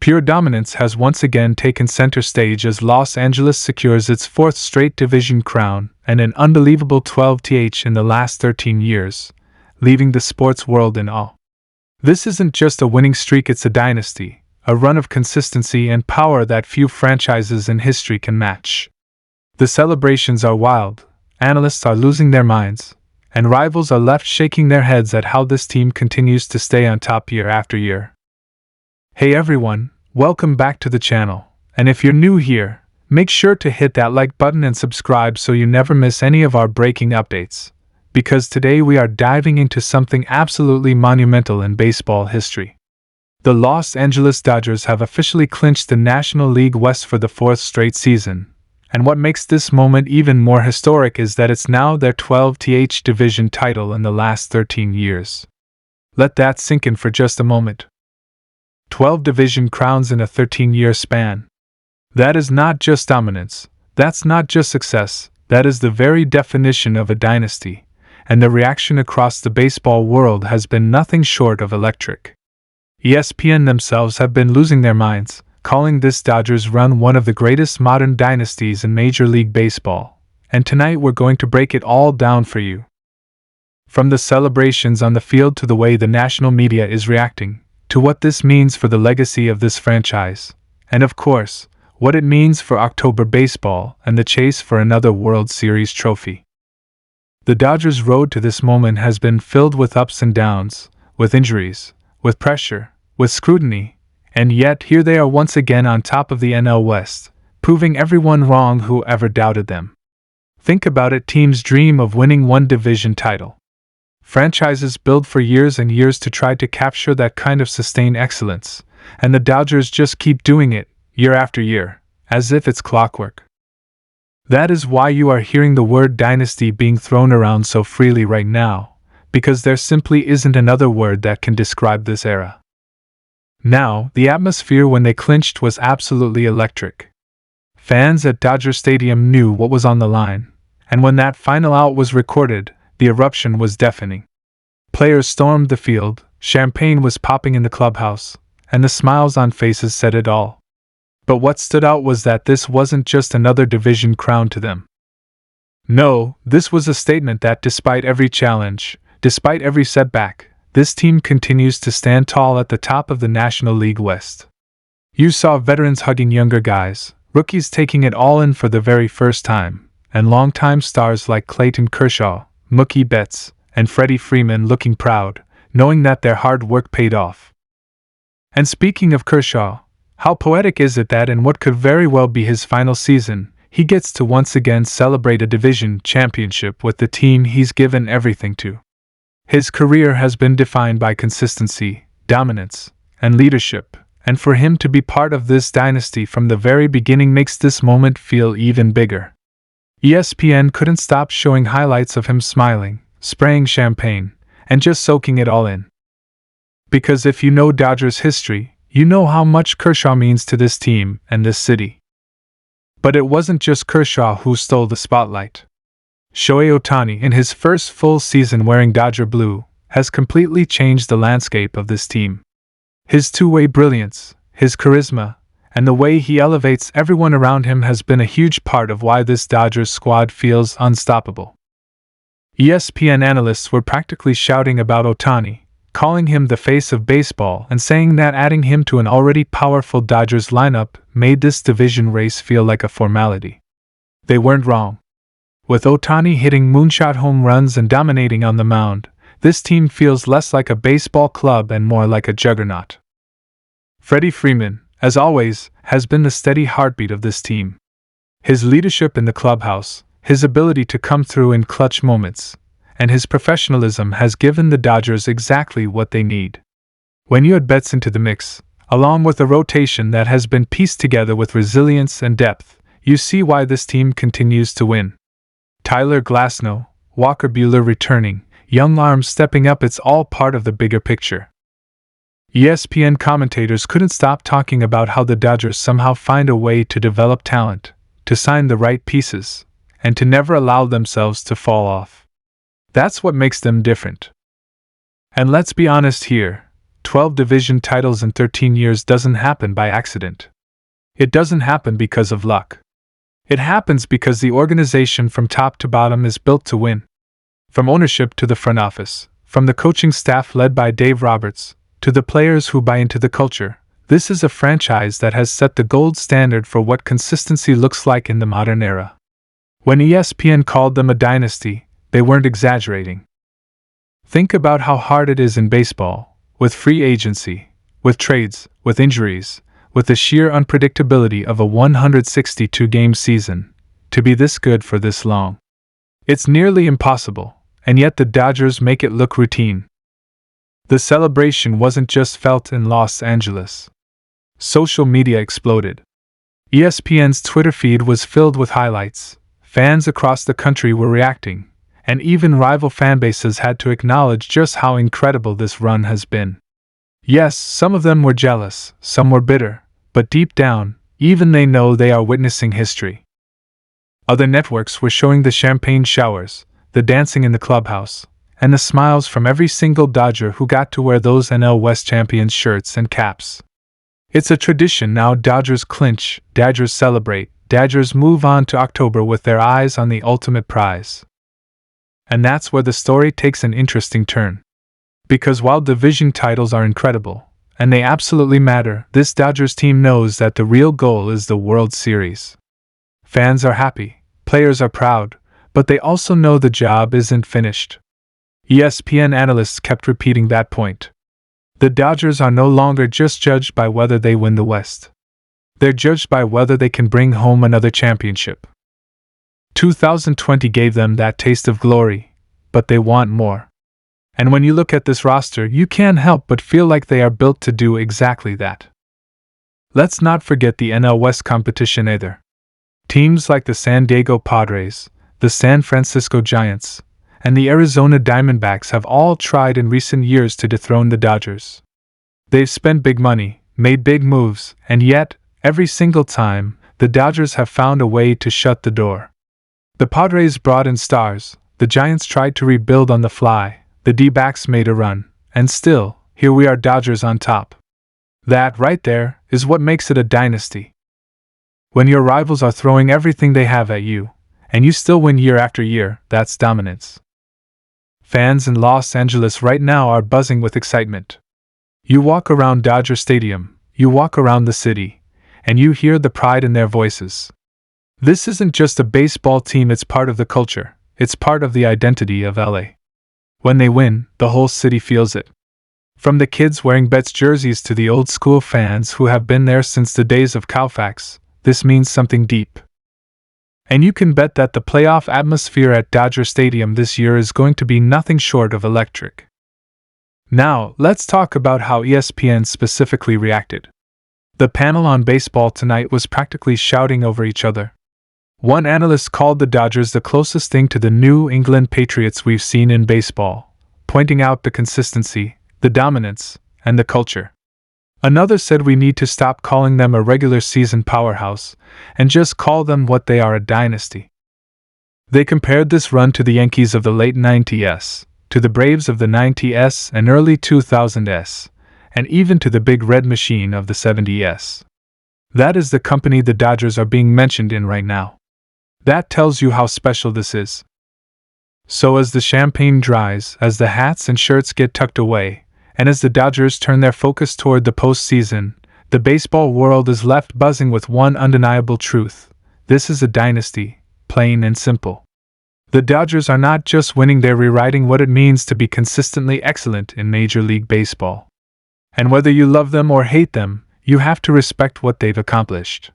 Pure dominance has once again taken center stage as Los Angeles secures its fourth straight division crown and an unbelievable 12th in the last 13 years, leaving the sports world in awe. This isn't just a winning streak, it's a dynasty, a run of consistency and power that few franchises in history can match. The celebrations are wild, analysts are losing their minds, and rivals are left shaking their heads at how this team continues to stay on top year after year. Hey everyone, welcome back to the channel, and if you're new here, make sure to hit that like button and subscribe so you never miss any of our breaking updates, because today we are diving into something absolutely monumental in baseball history. The Los Angeles Dodgers have officially clinched the National League West for the fourth straight season, and what makes this moment even more historic is that it's now their 12th division title in the last 13 years. Let that sink in for just a moment. 12 division crowns in a 13-year span. That is not just dominance, that's not just success, that is the very definition of a dynasty, and the reaction across the baseball world has been nothing short of electric. ESPN themselves have been losing their minds, calling this Dodgers run one of the greatest modern dynasties in Major League Baseball, and tonight we're going to break it all down for you. From the celebrations on the field to the way the national media is reacting, to what this means for the legacy of this franchise, and of course, what it means for October baseball and the chase for another World Series trophy. The Dodgers' road to this moment has been filled with ups and downs, with injuries, with pressure, with scrutiny, and yet here they are once again on top of the NL West, proving everyone wrong who ever doubted them. Think about it, teams dream of winning one division title. Franchises build for years and years to try to capture that kind of sustained excellence, and the Dodgers just keep doing it, year after year, as if it's clockwork. That is why you are hearing the word dynasty being thrown around so freely right now, because there simply isn't another word that can describe this era. Now, the atmosphere when they clinched was absolutely electric. Fans at Dodger Stadium knew what was on the line, and when that final out was recorded, the eruption was deafening. Players stormed the field, champagne was popping in the clubhouse, and the smiles on faces said it all. But what stood out was that this wasn't just another division crown to them. No, this was a statement that despite every challenge, despite every setback, this team continues to stand tall at the top of the National League West. You saw veterans hugging younger guys, rookies taking it all in for the very first time, and longtime stars like Clayton Kershaw, Mookie Betts, and Freddie Freeman looking proud, knowing that their hard work paid off. And speaking of Kershaw, how poetic is it that in what could very well be his final season, he gets to once again celebrate a division championship with the team he's given everything to. His career has been defined by consistency, dominance, and leadership, and for him to be part of this dynasty from the very beginning makes this moment feel even bigger. ESPN couldn't stop showing highlights of him smiling, spraying champagne, and just soaking it all in. Because if you know Dodgers history, you know how much Kershaw means to this team and this city. But it wasn't just Kershaw who stole the spotlight. Shohei Ohtani, in his first full season wearing Dodger blue, has completely changed the landscape of this team. His two-way brilliance, his charisma, and the way he elevates everyone around him has been a huge part of why this Dodgers squad feels unstoppable. ESPN analysts were practically shouting about Ohtani, calling him the face of baseball and saying that adding him to an already powerful Dodgers lineup made this division race feel like a formality. They weren't wrong. With Ohtani hitting moonshot home runs and dominating on the mound, this team feels less like a baseball club and more like a juggernaut. Freddie Freeman, as always, has been the steady heartbeat of this team. His leadership in the clubhouse, his ability to come through in clutch moments, and his professionalism has given the Dodgers exactly what they need. When you add Betts into the mix, along with a rotation that has been pieced together with resilience and depth, you see why this team continues to win. Tyler Glasnow, Walker Buehler returning, young arms stepping up, it's all part of the bigger picture. ESPN commentators couldn't stop talking about how the Dodgers somehow find a way to develop talent, to sign the right pieces, and to never allow themselves to fall off. That's what makes them different. And let's be honest here, 12 division titles in 13 years doesn't happen by accident. It doesn't happen because of luck. It happens because the organization from top to bottom is built to win. From ownership to the front office, from the coaching staff led by Dave Roberts, to the players who buy into the culture, this is a franchise that has set the gold standard for what consistency looks like in the modern era. When ESPN called them a dynasty, they weren't exaggerating. Think about how hard it is in baseball, with free agency, with trades, with injuries, with the sheer unpredictability of a 162-game season, to be this good for this long. It's nearly impossible, and yet the Dodgers make it look routine. The celebration wasn't just felt in Los Angeles. Social media exploded. ESPN's Twitter feed was filled with highlights. Fans across the country were reacting, and even rival fanbases had to acknowledge just how incredible this run has been. Yes, some of them were jealous, some were bitter, but deep down, even they know they are witnessing history. Other networks were showing the champagne showers, the dancing in the clubhouse, and the smiles from every single Dodger who got to wear those NL West Champions shirts and caps. It's a tradition now. Dodgers clinch, Dodgers celebrate, Dodgers move on to October with their eyes on the ultimate prize. And that's where the story takes an interesting turn. Because while division titles are incredible, and they absolutely matter, this Dodgers team knows that the real goal is the World Series. Fans are happy, players are proud, but they also know the job isn't finished. ESPN analysts kept repeating that point. The Dodgers are no longer just judged by whether they win the West. They're judged by whether they can bring home another championship. 2020 gave them that taste of glory, but they want more. And when you look at this roster, you can't help but feel like they are built to do exactly that. Let's not forget the NL West competition either. Teams like the San Diego Padres, the San Francisco Giants, and the Arizona Diamondbacks have all tried in recent years to dethrone the Dodgers. They've spent big money, made big moves, and yet, every single time, the Dodgers have found a way to shut the door. The Padres brought in stars, the Giants tried to rebuild on the fly, the D-backs made a run, and still, here we are, Dodgers on top. That, right there, is what makes it a dynasty. When your rivals are throwing everything they have at you, and you still win year after year, that's dominance. Fans in Los Angeles right now are buzzing with excitement. You walk around Dodger Stadium, you walk around the city, and you hear the pride in their voices. This isn't just a baseball team, it's part of the culture, it's part of the identity of LA. When they win, the whole city feels it. From the kids wearing Betts jerseys to the old-school fans who have been there since the days of Koufax, this means something deep. And you can bet that the playoff atmosphere at Dodger Stadium this year is going to be nothing short of electric. Now, let's talk about how ESPN specifically reacted. The panel on Baseball Tonight was practically shouting over each other. One analyst called the Dodgers the closest thing to the New England Patriots we've seen in baseball, pointing out the consistency, the dominance, and the culture. Another said we need to stop calling them a regular season powerhouse and just call them what they are, a dynasty. They compared this run to the Yankees of the late 90s, to the Braves of the 90s and early 2000s, and even to the Big Red Machine of the 70s. That is the company the Dodgers are being mentioned in right now. That tells you how special this is. So as the champagne dries, as the hats and shirts get tucked away, and as the Dodgers turn their focus toward the postseason, the baseball world is left buzzing with one undeniable truth. This is a dynasty, plain and simple. The Dodgers are not just winning, they're rewriting what it means to be consistently excellent in Major League Baseball. And whether you love them or hate them, you have to respect what they've accomplished.